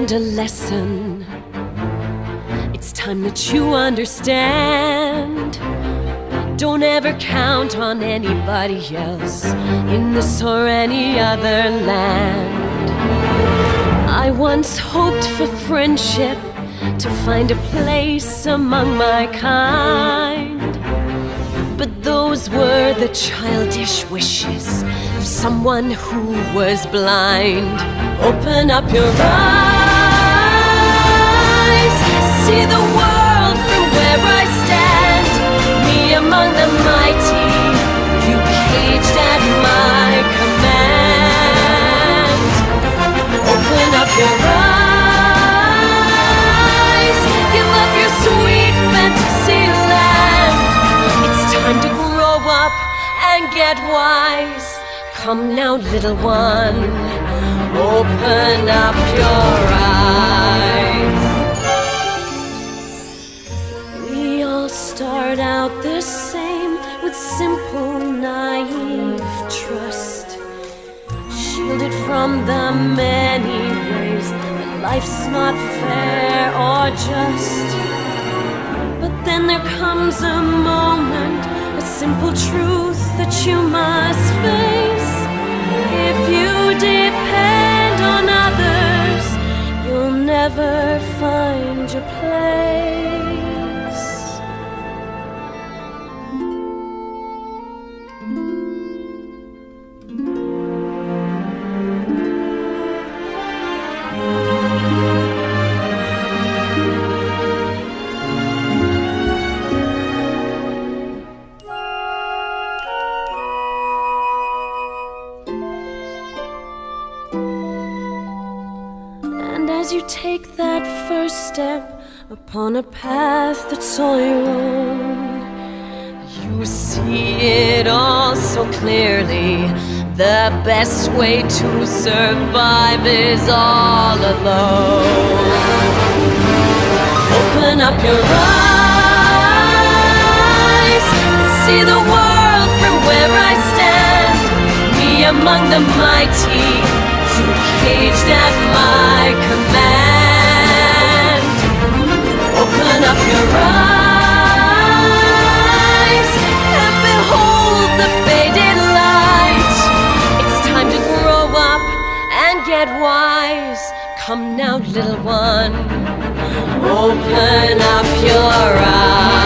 learned a lesson. It's time that you understand. Don't ever count on anybody else in this or any other land. I once hoped for friendship, to find a place among my kind, but those were the childish wishes of someone who was blind. Open up your eyes, see the world from where I stand. Me among the mighty, you caged at my command. Open up your eyes, give up your sweet fantasy land. It's time to grow up and get wise. Come now, little one, open up your eyes. We all start out the same, with simple, naive trust, shielded from the many ways that life's not fair or just. But then there comes a moment, a simple truth that you must face. If you depend on others, you'll never find your place. As you take that first step upon a path that's all your own, you see it all so clearly. The best way to survive is all alone. Open up your eyes, see the world from where I stand. Me among the mighty, you caged at my command. Open up your eyes and behold the faded light. It's time to grow up and get wise. Come now, little one, open up your eyes.